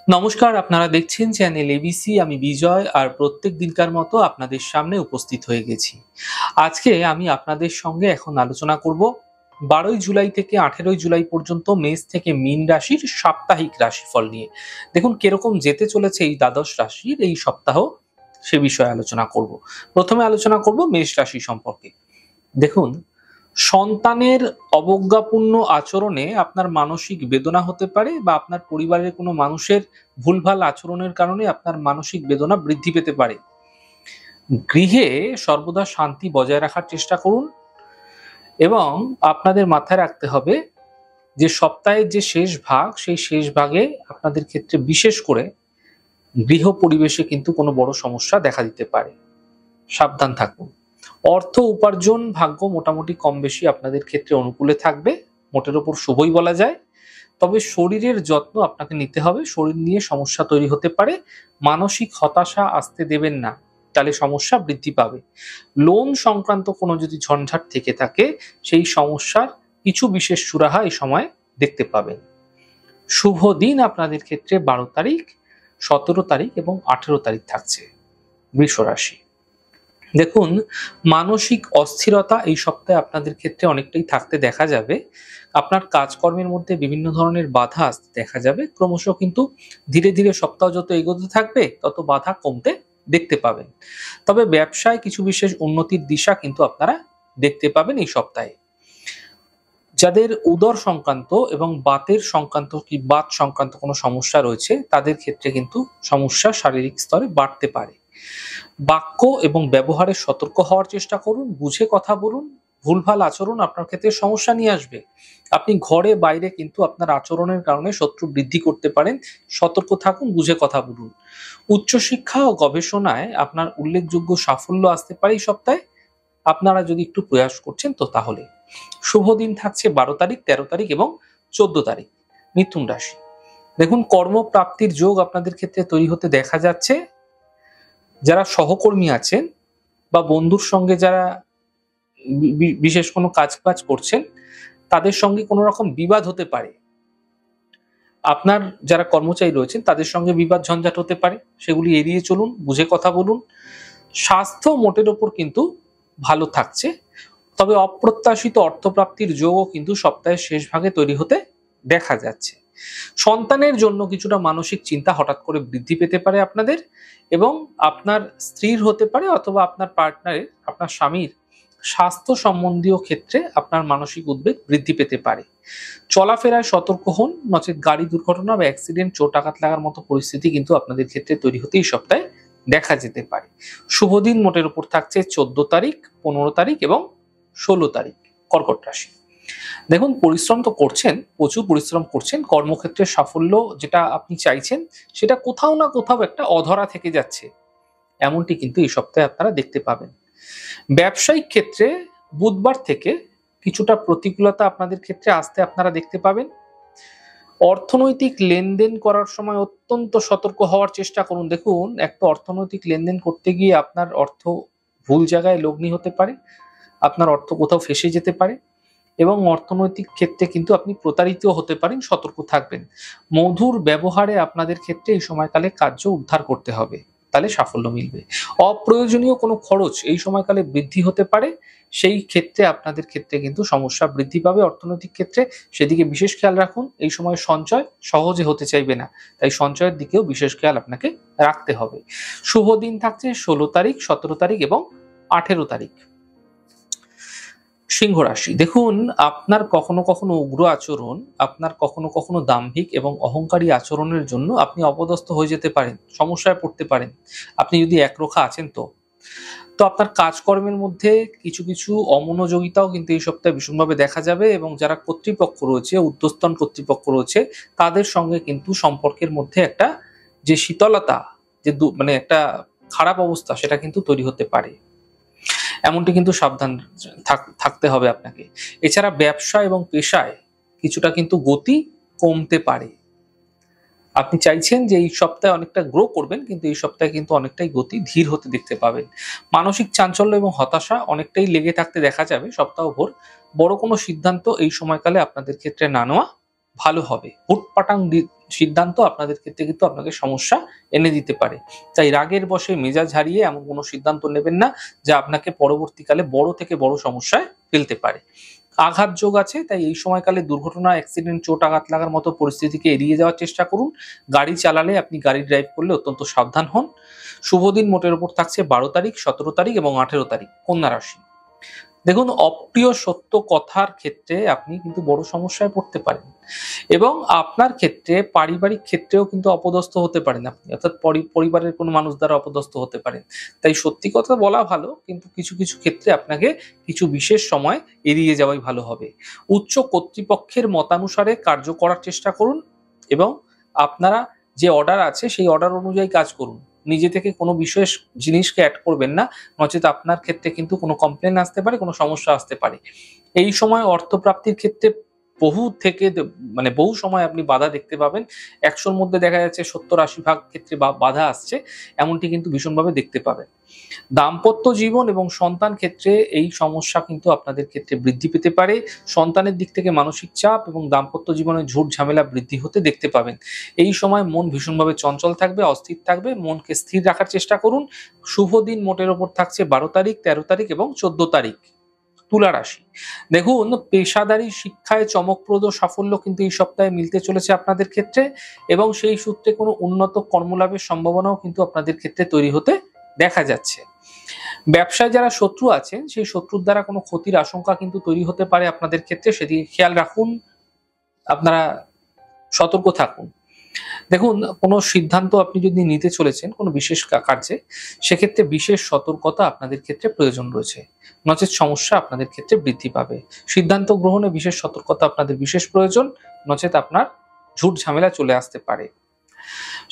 নমস্কার, আপনারা দেখছেন চ্যানেল এবিসি। আমি বিজয় আর প্রত্যেক দিনকার মতো আপনাদের সামনে উপস্থিত হয়ে গেছি। আজকে আমি আপনাদের সঙ্গে এখন আলোচনা করব 12ই জুলাই থেকে 18ই জুলাই পর্যন্ত মেষ থেকে মীন রাশির সাপ্তাহিক রাশিফল নিয়ে। দেখুন কিরকম যেতে চলেছে এই দ্বাদশ রাশির এই সপ্তাহ, সে বিষয়ে আলোচনা করব। প্রথমে আলোচনা করব মেষ রাশি সম্পর্কে। দেখুন, সন্তানের অবজ্ঞাপূর্ণ আচরণে আপনার মানসিক বেদনা হতে পারে বা আপনার পরিবারের কোনো মানুষের ভুলভাল আচরণের কারণে আপনার মানসিক বেদনা বৃদ্ধি পেতে পারে। গৃহে সর্বদা শান্তি বজায় রাখার চেষ্টা করুন এবং আপনাদের মাথায় রাখতে হবে যে সপ্তাহের যে শেষ ভাগ, সেই শেষ ভাগে আপনাদের ক্ষেত্রে বিশেষ করে গৃহ পরিবেশে কিন্তু কোনো বড় সমস্যা দেখা দিতে পারে। সাবধান থাকুন। অর্থ উপার্জন ভাগ্য মোটামুটি কম বেশি আপনাদের ক্ষেত্রে অনুকূলে থাকবে, মোটের ওপর শুভই বলা যায়। তবে শরীরের যত্ন আপনাকে নিতে হবে। শরীর নিয়ে সমস্যা তৈরি হতে পারে। মানসিক হতাশা আসতে দেবেন না, তাহলে সমস্যা বৃদ্ধি পাবে। লোন সংক্রান্ত কোনো যদি ঝঞ্ঝাট থেকে থাকে, সেই সমস্যার কিছু বিশেষ সুরাহা এই সময় দেখতে পাবেন। শুভ দিন আপনাদের ক্ষেত্রে 12 তারিখ, 17 তারিখ এবং 18 তারিখ থাকছে। বৃষ রাশি। দেখুন, মানসিক অস্থিরতা এই সপ্তাহে আপনাদের ক্ষেত্রে অনেকটাই থাকতে দেখা যাবে। আপনার কাজকর্মের মধ্যে বিভিন্ন ধরনের বাধা আসতে দেখা যাবে। ক্রমশ কিন্তু ধীরে ধীরে সপ্তাহ যত এগোতে থাকবে তত বাধা কমতে দেখতে পাবেন। তবে ব্যবসায় কিছু বিশেষ উন্নতির দিশা কিন্তু আপনারা দেখতে পাবেন এই সপ্তাহে। যাদের উদর সংক্রান্ত এবং বাত সংক্রান্ত কোনো সমস্যা রয়েছে, তাদের ক্ষেত্রে কিন্তু সমস্যা শারীরিক স্তরে বাড়তে পারে। বাক্য এবং ব্যবহারে সতর্ক হওয়ার চেষ্টা করুন, বুঝে কথা বলুন। ভুলভাল আচরণ আপনার ক্ষেত্রে সমস্যা নিয়ে আসবে। আপনি ঘরে বাইরে কিন্তু আপনার আচরণের কারণে শত্রু বৃদ্ধি করতে পারেন। সতর্ক থাকুন, বুঝে কথা বলুন। উচ্চশিক্ষা ও গবেষণায় আপনার উল্লেখযোগ্য সাফল্য আসতে পারে এই সপ্তাহে, আপনারা যদি একটু প্রয়াস করছেন তো তাহলে। শুভ দিন থাকছে 12 তারিখ, 13 তারিখ এবং 14 তারিখ। মিথুন রাশি। দেখুন, কর্মপ্রাপ্তির যোগ আপনাদের ক্ষেত্রে তৈরি হতে দেখা যাচ্ছে। যারা সহকর্মী আছেন বা বন্ধুর সঙ্গে যারা বিশেষ কোনো কাজ করছেন, তাদের সঙ্গে কোনো রকম বিবাদ হতে পারে। আপনার যারা কর্মচারী রয়েছেন তাদের সঙ্গে বিবাদ ঝঞ্ঝাট হতে পারে, সেগুলি এড়িয়ে চলুন, বুঝে কথা বলুন। স্বাস্থ্য মোটের ওপর কিন্তু ভালো থাকছে। তবে অপ্রত্যাশিত অর্থপ্রাপ্তির যোগও কিন্তু সপ্তাহের শেষ ভাগে তৈরি হতে দেখা যাচ্ছে। সন্তানের জন্য কিছুটা মানসিক চিন্তা হঠাৎ করে বৃদ্ধি পেতে পারে আপনাদের, এবং আপনার স্ত্রীর হতে পারে অথবা আপনার পার্টনারের, আপনার স্বামীর স্বাস্থ্য সম্বন্ধীয় ক্ষেত্রে আপনার মানসিক উদ্বেগ বৃদ্ধি পেতে পারে। চলাফেরায় সতর্ক হন, নচেৎ গাড়ি দুর্ঘটনা বা অ্যাক্সিডেন্ট, চোট আঘাত লাগার মতো পরিস্থিতি কিন্তু আপনাদের ক্ষেত্রে তৈরি হতে এই সপ্তাহে দেখা যেতে পারে। শুভ দিন মোটের উপর থাকছে 14 তারিখ, 15 তারিখ এবং 16 তারিখ। কর্কট রাশি। দেখুন, পরিশ্রম তো করছেন, প্রচুর পরিশ্রম করছেন। কর্মক্ষেত্রে সাফল্য যেটা আপনি চাইছেন, সেটা কোথাও না কোথাও একটা অধরা থেকে যাচ্ছে, এমনটি কিন্তু এই সপ্তাহে আপনারা দেখতে পাবেন। ব্যবসায়িক ক্ষেত্রে বুধবার থেকে কিছুটা প্রতিকূলতা আপনাদের ক্ষেত্রে আসতে আপনারা দেখতে পাবেন। অর্থনৈতিক লেনদেন করার সময় অত্যন্ত সতর্ক হওয়ার চেষ্টা করুন। দেখুন, একটা অর্থনৈতিক লেনদেন করতে গিয়ে আপনার অর্থ ভুল জায়গায় লগ্নি হতে পারে, আপনার অর্থ কোথাও ফেঁসে যেতে পারে এবং অর্থনৈতিক ক্ষেত্রে কিন্তু আপনি প্রতারিত হতে পারেন। সতর্ক থাকবেন। মধুর ব্যবহারে আপনাদের ক্ষেত্রে এই সময়কালে কার্য উদ্ধার করতে হবে, তাহলে সাফল্য মিলবে। অপ্রয়োজনীয় কোনো খরচ এই সময়কালে বৃদ্ধি হতে পারে, সেই ক্ষেত্রে আপনাদের ক্ষেত্রে কিন্তু সমস্যা বৃদ্ধি পাবে অর্থনৈতিক ক্ষেত্রে, সেদিকে বিশেষ খেয়াল রাখুন। এই সময় সঞ্চয় সহজে হতে চাইবে না, তাই সঞ্চয়ের দিকেও বিশেষ খেয়াল আপনাকে রাখতে হবে। শুভ দিন থাকছে 16 তারিখ, 17 তারিখ এবং 18 তারিখ। সিংহ রাশি। দেখুন, আপনার কখনো কখনো উগ্র আচরণ, আপনার কখনো কখনো দাম্ভিক এবং অহংকারী আচরণের জন্য আপনি অপদস্থ হয়ে যেতে পারেন, সমস্যায় পড়তে পারেন। আপনি যদি একরোখা আছেন তো আপনার কাজকর্মের মধ্যে কিছু কিছু অমনোযোগিতাও কিন্তু এই সপ্তাহে ভীষণভাবে দেখা যাবে, এবং যারা কর্তৃপক্ষ রয়েছে, ঊর্ধ্বতন কর্তৃপক্ষ রয়েছে, তাদের সঙ্গে কিন্তু সম্পর্কের মধ্যে একটা যে শীতলতা, যে মানে একটা খারাপ অবস্থা, সেটা কিন্তু তৈরি হতে পারে। এমনটি কিন্তু সাবধান থাকতে হবে আপনাকে। এছাড়া ব্যবসা এবং পেশায় কিছুটা কিন্তু গতি কমতে পারে। আপনি চাইছেন যে এই সপ্তাহে অনেকটা গ্রো করবেন, কিন্তু এই সপ্তাহে কিন্তু অনেকটাই গতি ধীর হতে দেখতে পাবেন। মানসিক চাঞ্চল্য এবং হতাশা অনেকটাই লেগে থাকতে দেখা যাবে সপ্তাহভর। বড় কোনো সিদ্ধান্ত এই সময়কালে আপনাদের ক্ষেত্রে না নেওয়া ভালো হবে। হুটপাটাং সিদ্ধান্ত আপনাদের ক্ষেত্রে কিন্তু আপনাকে সমস্যা এনে দিতে পারে। তাই রাগের বশে মেজাজ হারিয়ে এমন কোনো সিদ্ধান্ত নেবেন না যা আপনাকে পরবর্তীকালে বড় থেকে বড় সমস্যায় ফেলতে পারে। আঘাত যোগ আছে, তাই এই সময়কালে দুর্ঘটনা, অ্যাক্সিডেন্ট, চোট আঘাত লাগার মতো পরিস্থিতিকে এড়িয়ে যাওয়ার চেষ্টা করুন। গাড়ি চালালে আপনি গাড়ি ড্রাইভ করলে অত্যন্ত সাবধান হন। শুভ দিন মোটের উপর থাকছে 12 তারিখ, 17 তারিখ এবং 18 তারিখ। কন্যা রাশি। দেখুন, অপ্রিয় সত্য কথার ক্ষেত্রে আপনি কিন্তু বড় সমস্যায় পড়তে পারেন এবং আপনার ক্ষেত্রে পারিবারিক ক্ষেত্রেও কিন্তু অপদস্থ হতে পারেন আপনি, অর্থাৎ পরিবারের কোনো মানুষ দ্বারা অপদস্থ হতে পারেন। তাই সত্যি কথা বলা ভালো, কিন্তু কিছু কিছু ক্ষেত্রে আপনাকে কিছু বিশেষ সময় এড়িয়ে যাওয়াই ভালো হবে। উচ্চ কর্তৃপক্ষের মতানুসারে কার্য করার চেষ্টা করুন এবং আপনারা যে অর্ডার আছে সেই অর্ডার অনুযায়ী কাজ করুন। নিজে থেকে কোনো বিশেষ জিনিসকে অ্যাড করবেন না, নচেত আপনার ক্ষেত্রে কিন্তু কোনো কমপ্লেন আসতে পারে, কোনো সমস্যা আসতে পারে। এই সময় অর্থপ্রাপ্তির ক্ষেত্রে বহু থেকে বহু সময় আপনি বাধা দেখতে পাবেন। ১০০ র মধ্যে দেখা যাচ্ছে ৭০-৮০ ভাগ ক্ষেত্রে বাধা আসছে, এমনটি কিন্তু ভীষণভাবে দেখতে পাবেন। দাম্পত্য জীবন এবং সন্তান ক্ষেত্রে এই সমস্যা কিন্তু আপনাদের ক্ষেত্রে বৃদ্ধি পেতে পারে। সন্তানের দিক থেকে মানসিক চাপ এবং দাম্পত্য জীবনে ঝুট ঝামেলা বৃদ্ধি হতে দেখতে পাবেন। এই সময় মন ভীষণভাবে চঞ্চল থাকবে, অস্থির থাকবে। মনকে স্থির রাখার চেষ্টা করুন। শুভ দিন মোটের ওপর থাকছে 12 তারিখ, 13 তারিখ এবং 14 তারিখ। তুলা রাশি। দেখুন, পেশাদারি শিক্ষায় চমকপ্রদ সাফল্য কিন্তু এই সপ্তাহে মিলতে চলেছে আপনাদের ক্ষেত্রে এবং সেই সূত্রে কোনো উন্নত কর্মলাভের সম্ভাবনাও কিন্তু আপনাদের ক্ষেত্রে তৈরি হতে দেখা যাচ্ছে। ব্যবসায় যারা শত্রু আছেন, সেই শত্রুর দ্বারা কোনো ক্ষতির আশঙ্কা কিন্তু তৈরি হতে পারে আপনাদের ক্ষেত্রে, সেদিকে খেয়াল রাখুন। আপনারা সতর্ক থাকুন। দেখুন, কোনো সিদ্ধান্ত আপনি যদি নিতে চলেছেন কোনো বিশেষ কার্যে, সেক্ষেত্রে বিশেষ সতর্কতা আপনাদের ক্ষেত্রে প্রয়োজন রয়েছে, নচেত সমস্যা আপনাদের ক্ষেত্রে বৃদ্ধি পাবে। সিদ্ধান্ত গ্রহণে বিশেষ সতর্কতা আপনাদের বিশেষ প্রয়োজন, নচেত আপনার ঝুট ঝামেলা চলে আসতে পারে।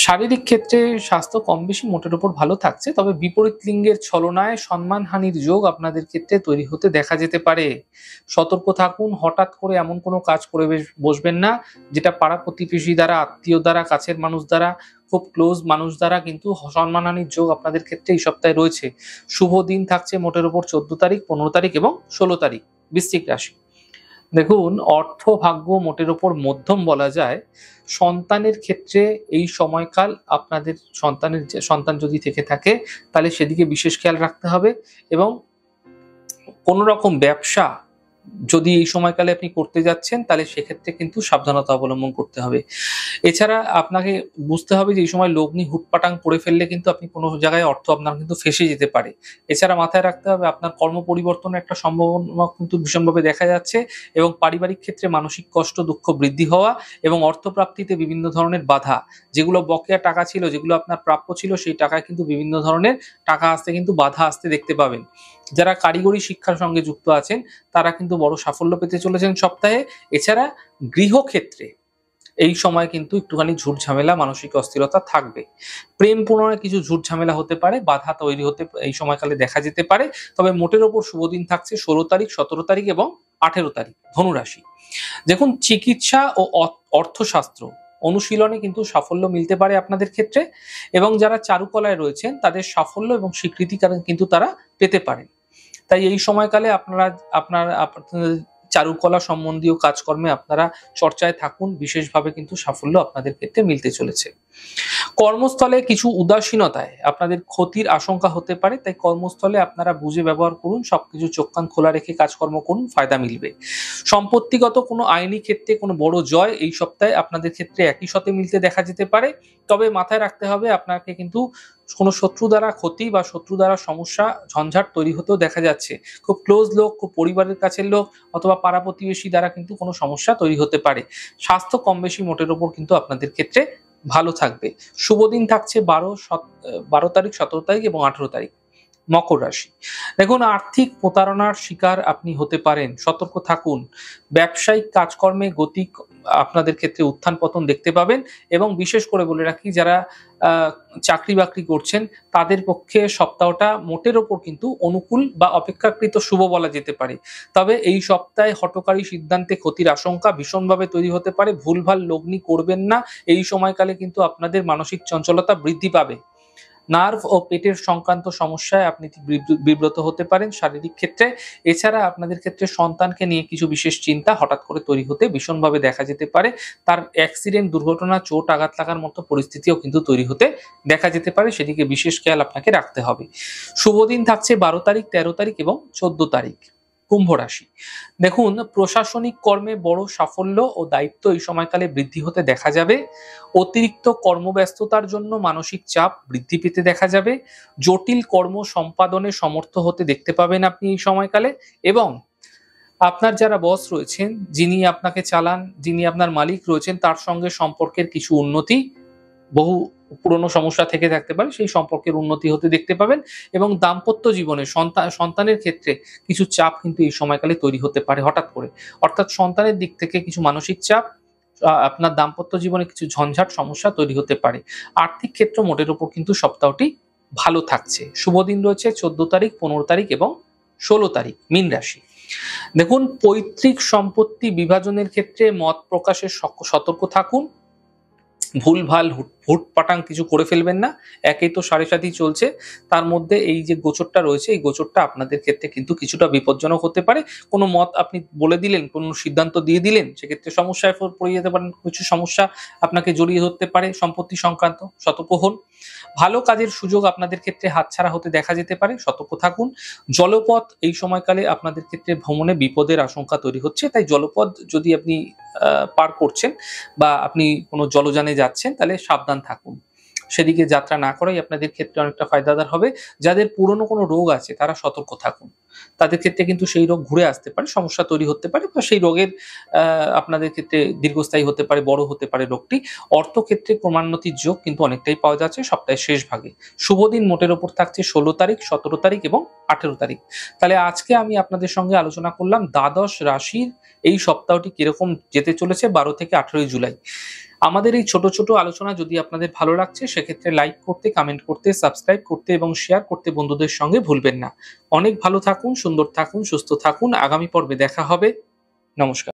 শারীরিক ক্ষেত্রে স্বাস্থ্য কম বেশি মোটের উপর ভালো থাকছে, তবে বিপরীত লিঙ্গের ছলনায় সম্মানহানির যোগ আপনাদের ক্ষেত্রে তৈরি হতে দেখা যেতে পারে। সতর্ক থাকুন। হঠাৎ করে এমন কোনো কাজ করে বসবেন না যেটা পাড়া প্রতিবেশী দ্বারা, আত্মীয় দ্বারা, কাছের মানুষ দ্বারা, খুব ক্লোজ মানুষ দ্বারা কিন্তু সম্মানহানির যোগ আপনাদের ক্ষেত্রে এই সপ্তাহে রয়েছে। শুভ দিন থাকছে মোটের উপর 14 তারিখ, 15 তারিখ এবং 16 তারিখ। বৃশ্চিক রাশি। দেখুন, অর্থ ভাগ্য মোটের ওপর মধ্যম বলা যায়। সন্তানের ক্ষেত্রে এই সময়কাল আপনাদের সন্তান যদি থেকে থাকে তাহলে সেদিকে বিশেষ খেয়াল রাখতে হবে এবং কোনো রকম ব্যবসা যদি এই সময়কালে আপনি করতে যাচ্ছেন তাহলে সেক্ষেত্রে কিন্তু সাবধানতা অবলম্বন করতে হবে। এছাড়া আপনাকে বুঝতে হবে যে এই সময় লগ্নি হুটপাটাং করে ফেললে কিন্তু আপনি কোনো জায়গায় অর্থ আপনার কিন্তু ফেঁসে যেতে পারে। এছাড়া মাথায় রাখতে হবে আপনার কর্ম পরিবর্তনের একটা সম্ভাবনা কিন্তু ভীষণভাবে দেখা যাচ্ছে এবং পারিবারিক ক্ষেত্রে মানসিক কষ্ট, দুঃখ বৃদ্ধি হওয়া এবং অর্থপ্রাপ্তিতে বিভিন্ন ধরনের বাধা, যেগুলো বকেয়া টাকা ছিল, যেগুলো আপনার প্রাপ্য ছিল, সেই টাকায় কিন্তু বিভিন্ন ধরনের টাকা আসতে কিন্তু বাধা আসতে দেখতে পাবেন। যারা কারিগরি শিক্ষার সঙ্গে যুক্ত আছেন তারা কিন্তু বড় সাফল্য পেতে চলেছেন সপ্তাহে। এছাড়া গৃহক্ষেত্রে এই সময় কিন্তু একটুখানি ঝুট ঝামেলা, মানসিক অস্থিরতা থাকবে। প্রেম পুনরায় কিছু ঝুট ঝামেলা হতে পারে, বাধা তৈরি হতে এই সময়কালে দেখা যেতে পারে। তবে মোটের ওপর শুভ দিন থাকছে 16 তারিখ, 17 তারিখ এবং 18 তারিখ। ধনুরাশি। দেখুন, চিকিৎসা ও অর্থশাস্ত্র অনুশীলনে কিন্তু সাফল্য মিলতে পারে আপনাদের ক্ষেত্রে এবং যারা চারুকলায় রয়েছেন তাদের সাফল্য এবং স্বীকৃতি কিন্তু তারা পেতে পারেন। তাই এই সময়কালে আপনারা চারুকলা সম্বন্ধীয় কাজকর্মে আপনারা চর্চায় থাকুন। বিশেষভাবে কিন্তু সাফল্য আপনাদের ক্ষেত্রে মিলতে চলেছে। কর্মস্থলে কিছু উদাসীনতায় আপনাদের ক্ষতির আশঙ্কা হতে পারে, তাই কর্মস্থলে আপনারা বুঝে ব্যবহার করুন। সবকিছু চোখ কান খোলা রেখে কাজকর্ম করুন, ফায়দা মিলবে। সম্পত্তিগত কোনো আইনি ক্ষেত্রে কোনো বড় জয় এই সপ্তাহে আপনাদের ক্ষেত্রে একই সাথে মিলতে দেখা যেতে পারে। তবে মাথায় রাখতে হবে আপনাকে কিন্তু কোনো শত্রু দ্বারা ক্ষতি বা শত্রু দ্বারা সমস্যা, ঝঞ্ঝাট তৈরি হতেও দেখা যাচ্ছে। খুব ক্লোজ লোক, খুব পরিবারের কাছের লোক অথবা পাড়া প্রতিবেশী দ্বারা কিন্তু কোনো সমস্যা তৈরি হতে পারে। স্বাস্থ্য কম বেশি মোটের ওপর কিন্তু আপনাদের ক্ষেত্রে ভালো থাকবে। শুভ দিন থাকছে 12 তারিখ, 17 তারিখ এবং 18 তারিখ। মকর রাশি। দেখুন, আর্থিক প্রতারণার শিকার আপনি হতে পারেন, সতর্ক থাকুন। ব্যবসায়িক কাজকর্মে গতি আপনাদের ক্ষেত্রে উত্থান পতন দেখতে পাবেন এবং বিশেষ করে বলে রাখি যারা চাকরি বাকরি করছেন তাদের পক্ষে সপ্তাহটা মোটের ওপর কিন্তু অনুকূল বা অপেক্ষাকৃত শুভ বলা যেতে পারে। তবে এই সপ্তাহে হঠকারী সিদ্ধান্তে ক্ষতির আশঙ্কা ভীষণভাবে তৈরি হতে পারে। ভুলভাল লগ্নি করবেন না, এই সময়কালে কিন্তু আপনাদের মানসিক চঞ্চলতা বৃদ্ধি পাবে। নার্ভ ও পেটের সংক্রান্ত সমস্যায় আপনি বিব্রত হতে পারেন শারীরিক ক্ষেত্রে। এছাড়া আপনাদের ক্ষেত্রে সন্তানকে নিয়ে কিছু বিশেষ চিন্তা হঠাৎ করে তৈরি হতে ভীষণভাবে দেখা যেতে পারে। তার অ্যাক্সিডেন্ট, দুর্ঘটনা, চোট আঘাত লাগার মতো পরিস্থিতিও কিন্তু তৈরি হতে দেখা যেতে পারে, সেদিকে বিশেষ খেয়াল আপনাকে রাখতে হবে। শুভ দিন থাকছে 12 তারিখ, 13 তারিখ এবং 14 তারিখ। কুম্ভ রাশি, দেখুন প্রশাসনিক কর্মে বড় সাফল্য ও দায়িত্ব এই সময়কালে বৃদ্ধি হতে দেখা যাবে। অতিরিক্ত কর্মব্যস্ততার জন্য মানসিক চাপ বৃদ্ধি পেতে দেখা যাবে। জটিল কর্ম সম্পাদনে সমর্থ হতে দেখতে পাবেন আপনি এই সময়কালে। এবং আপনার যারা বস রয়েছেন, যিনি আপনাকে চালান, যিনি আপনার মালিক রয়েছেন, তার সঙ্গে সম্পর্কের কিছু উন্নতি, বহু পুরনো সমস্যা থেকে থাকতে পারে সেই সম্পর্কের উন্নতি হতে দেখতে পাবেন। এবং দাম্পত্য জীবনে সন্তানের ক্ষেত্রে কিছু চাপ কিন্তু এই সময়কালে তৈরি হতে পারে হঠাৎ করে। অর্থাৎ সন্তানের দিক থেকে কিছু মানসিক চাপ, আপনার দাম্পত্য জীবনে কিছু ঝঞ্ঝাট সমস্যা তৈরি হতে পারে। আর্থিক ক্ষেত্র মোটের উপর কিন্তু সপ্তাহটি ভালো থাকছে। শুভ দিন রয়েছে 14 তারিখ, 15 তারিখ এবং 16 তারিখ। মীন রাশি, দেখুন পৈতৃক সম্পত্তি বিভাজনের ক্ষেত্রে মত প্রকাশে সতর্ক থাকুন। ভুলভাল হুটপাটাং কিছু করে ফেলবেন না। একেই তো সাড়ে সাথী চলছে, তার মধ্যে এই যে গোচরটা রয়েছে, এই গোচরটা আপনাদের ক্ষেত্রে কিন্তু কিছুটা বিপজ্জনক হতে পারে। কোনো মত আপনি বলে দিলেন, কোনো সিদ্ধান্ত দিয়ে দিলেন, সেক্ষেত্রে সমস্যায় পড়ে যেতে পারেন। কিছু সমস্যা আপনাকে জড়িয়ে ধরতে পারে সম্পত্তি সংক্রান্ত, সতর্ক হন। ভালো কাজের সুযোগ আপনাদের ক্ষেত্রে হাতছাড়া হতে দেখা যেতে পারে, সতর্ক থাকুন। জলপথ এই সময়কালে আপনাদের ক্ষেত্রে ভ্রমণে বিপদের আশঙ্কা তৈরি হচ্ছে, তাই জলপথ যদি আপনি পার করছেন বা আপনি কোনো জলযানে যাচ্ছেন, তাহলে সাবধান থাকুন। সেদিকে যাত্রা না করাই আপনাদের ক্ষেত্রে অনেকটা ফায়দাদার হবে। যাদের পুরনো কোনো রোগ আছে তারা সতর্ক থাকুন। তাদের ক্ষেত্রে কিন্তু সেই রোগ ঘুরে আসতে পারে, সমস্যা তৈরি হতে পারে, বা সেই রোগের আপনাদের ক্ষেত্রে দীর্ঘস্থায়ী হতে পারে, বড় হতে পারে রোগটি। অর্থক্ষেত্রে ক্রমান্বতির যোগ কিন্তু অনেকটাই পাওয়া যাচ্ছে সপ্তাহের শেষ ভাগে। শুভ দিন মোটের ওপর থাকছে 16 তারিখ, 17 তারিখ এবং 18 তারিখ। তাহলে আজকে আমি আপনাদের সঙ্গে আলোচনা করলাম দ্বাদশ রাশির এই সপ্তাহটি কিরকম যেতে চলেছে 12 থেকে 18 জুলাই। আমাদের এই ছোট ছোট আলোচনা যদি আপনাদের ভালো লাগছে, সেক্ষেত্রে লাইক করতে, কমেন্ট করতে, সাবস্ক্রাইব করতে এবং শেয়ার করতে বন্ধুদের সঙ্গে ভুলবেন না। অনেক ভালো থাকুন, সুন্দর থাকুন, সুস্থ থাকুন। আগামী পর্বে দেখা হবে। নমস্কার।